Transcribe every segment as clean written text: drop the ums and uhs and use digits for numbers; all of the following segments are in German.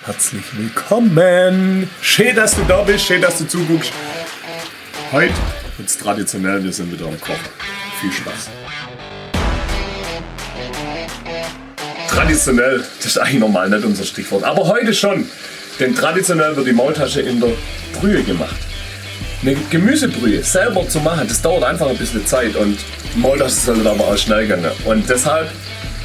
Herzlich willkommen. Schön, dass du da bist, schön, dass du zuguckst. Heute wird's traditionell, wir sind wieder am Kochen. Viel Spaß. Traditionell, das ist eigentlich normal nicht unser Stichwort, aber heute schon. Denn traditionell wird die Maultasche in der Brühe gemacht. Eine Gemüsebrühe selber zu machen, das dauert einfach ein bisschen Zeit und die Maultasche sollte aber auch schnell gehen. Und deshalb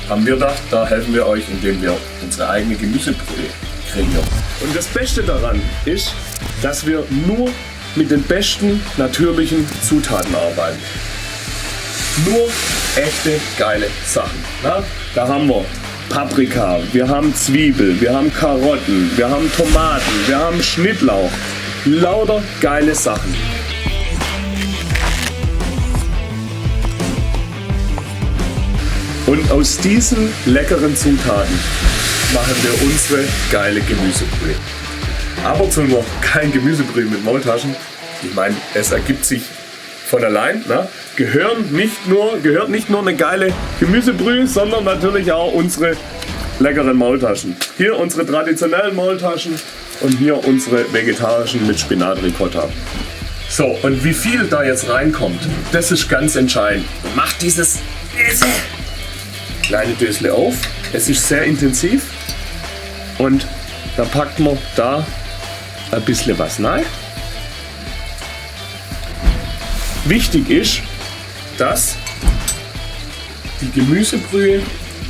haben wir gedacht, da helfen wir euch, indem wir unsere eigene Gemüsebrühe kreieren. Und das Beste daran ist, dass wir nur mit den besten natürlichen Zutaten arbeiten. Nur echte geile Sachen. Na? Da haben wir Paprika, wir haben Zwiebel, wir haben Karotten, wir haben Tomaten, wir haben Schnittlauch. Lauter geile Sachen. Und aus diesen leckeren Zutaten machen wir unsere geile Gemüsebrühe. Aber zu einer geilen Gemüsebrühe mit Maultaschen, ich meine, es ergibt sich von allein, ne? Gehört nicht nur eine geile Gemüsebrühe, sondern natürlich auch unsere leckeren Maultaschen. Hier unsere traditionellen Maultaschen und hier unsere vegetarischen mit Spinat-Ricotta. So, und wie viel da jetzt reinkommt, das ist ganz entscheidend. Macht dieses kleine Dösle auf. Es ist sehr intensiv. Und da packt man da ein bisschen was rein. Wichtig ist, dass die Gemüsebrühe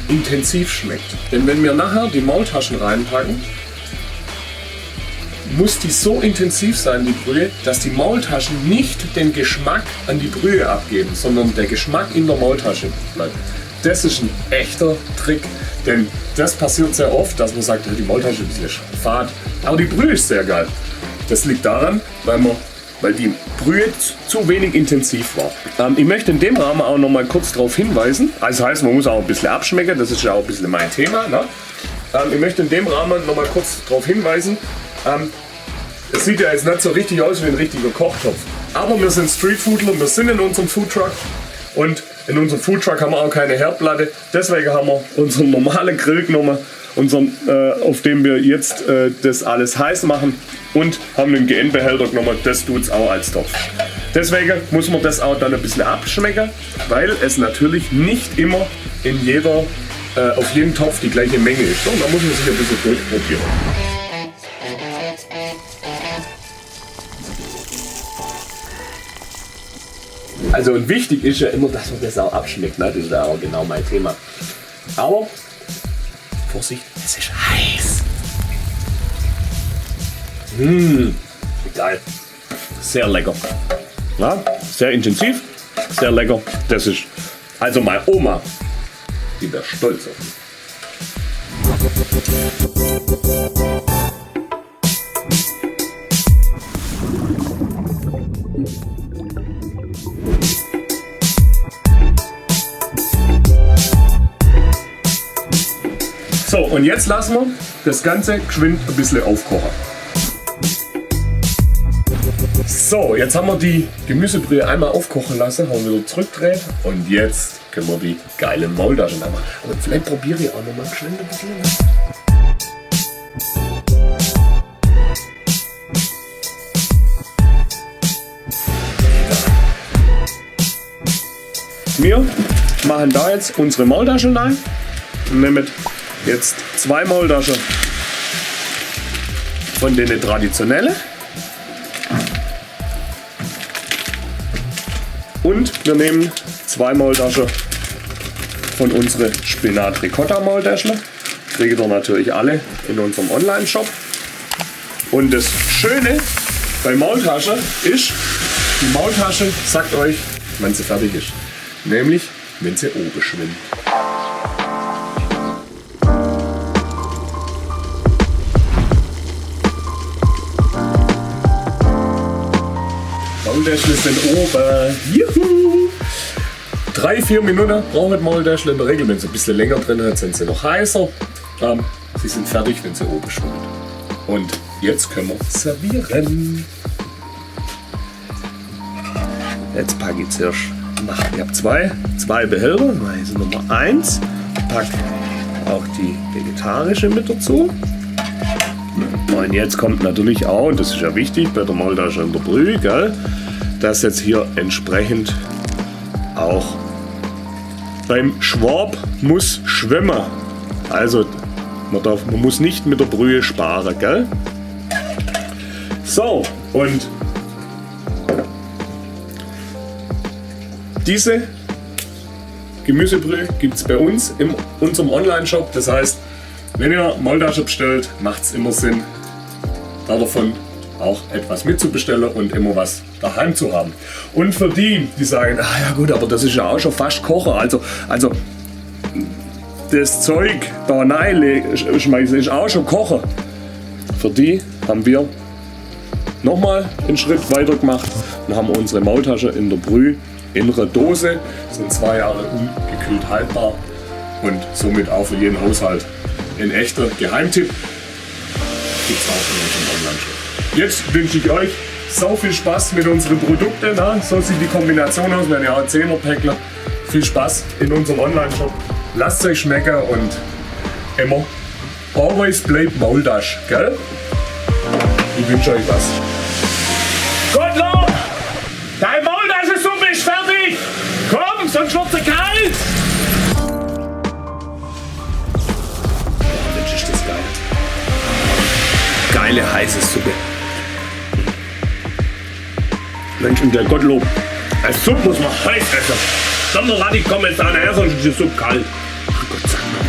intensiv schmeckt. Denn wenn wir nachher die Maultaschen reinpacken, muss die so intensiv sein, die Brühe, dass die Maultaschen nicht den Geschmack an die Brühe abgeben, sondern der Geschmack in der Maultasche bleibt. Das ist ein echter Trick, denn das passiert sehr oft, dass man sagt, die Maultasche ist ein bisschen fad, aber die Brühe ist sehr geil. Das liegt daran, weil die Brühe zu wenig intensiv war. Ich möchte in dem Rahmen auch noch mal kurz darauf hinweisen, also heißt, man muss auch ein bisschen abschmecken, das ist ja auch ein bisschen mein Thema. Ne? Ich möchte in dem Rahmen noch mal kurz darauf hinweisen, es sieht ja jetzt nicht so richtig aus wie ein richtiger Kochtopf, aber wir sind Streetfoodler, wir sind in unserem Foodtruck und in unserem Foodtruck haben wir auch keine Herdplatte, deswegen haben wir unseren normalen Grill genommen, auf dem wir jetzt das alles heiß machen und haben einen GN-Behälter genommen, das tut es auch als Topf. Deswegen muss man das auch dann ein bisschen abschmecken, weil es natürlich nicht immer auf jedem Topf die gleiche Menge ist. Und da muss man sich ein bisschen durchprobieren. Also und wichtig ist ja immer, dass man das auch abschmeckt, ne? Das ist ja auch genau mein Thema. Aber Vorsicht, es ist heiß. Geil. Sehr lecker. Ja, sehr intensiv, sehr lecker. Das ist also meine Oma, die wäre stolz auf mich. So, und jetzt lassen wir das Ganze geschwind ein bisschen aufkochen. So, jetzt haben wir die Gemüsebrühe einmal aufkochen lassen, haben wieder zurückgedreht und jetzt können wir die geilen Maultaschen machen. Aber vielleicht probiere ich auch noch mal geschwind ein bisschen. Wir machen da jetzt unsere Maultaschen rein und nehmen jetzt 2 Maultaschen von den traditionellen und wir nehmen 2 Maultaschen von unseren Spinat-Ricotta-Maultaschen. Kriegt ihr natürlich alle in unserem Online-Shop. Und das Schöne bei Maultasche ist, die Maultasche sagt euch, wann sie fertig ist. Nämlich, wenn sie oben schwimmt. Maultäschle sind oben. Juhu! 3-4 Minuten braucht Maultäschle. In der Regel, wenn sie ein bisschen länger drin hat, sind sie noch heißer. Sie sind fertig, wenn sie oben schwimmt. Und jetzt können wir servieren. Jetzt packe ich zuerst. Ich habe zwei Behälter. Also Nummer 1. Pack auch die vegetarische mit dazu. Und jetzt kommt natürlich auch, und das ist ja wichtig bei der Maultasche in der Brühe, gell, dass jetzt hier entsprechend auch beim Schwab muss schwimmen. Also man muss nicht mit der Brühe sparen, gell? So, und diese Gemüsebrühe gibt es bei uns in unserem Online-Shop. Das heißt, wenn ihr Maultasche bestellt, macht es immer Sinn, davon auch etwas mitzubestellen und immer was daheim zu haben. Und für die sagen, ah ja gut, aber das ist ja auch schon fast Kochen. Also das Zeug da reinschmeißen ist auch schon Kochen. Für die haben wir nochmal einen Schritt weiter gemacht und haben unsere Maultasche in der Brühe in einer Dose, sind 2 Jahre ungekühlt haltbar und somit auch für jeden Haushalt ein echter Geheimtipp. Gibt es auch in unserem Online-Shop. Jetzt wünsche ich euch so viel Spaß mit unseren Produkten. Na? So sieht die Kombination aus, wenn ihr auch 10er-Päckler. Viel Spaß in unserem Online-Shop. Lasst es euch schmecken und immer always bleibt Maultasch, gell? Ich wünsche euch was. Gottlob! Dein Maultaschensuppe ist fertig! Komm, sonst wird sie kalt! Mensch, ist das geil. Geile heiße Suppe. Mensch, und der Gottlob, als Suppe muss man heiß essen. Sonderradig kommen jetzt an, sonst ist die Suppe kalt. Ach Gott sei Dank.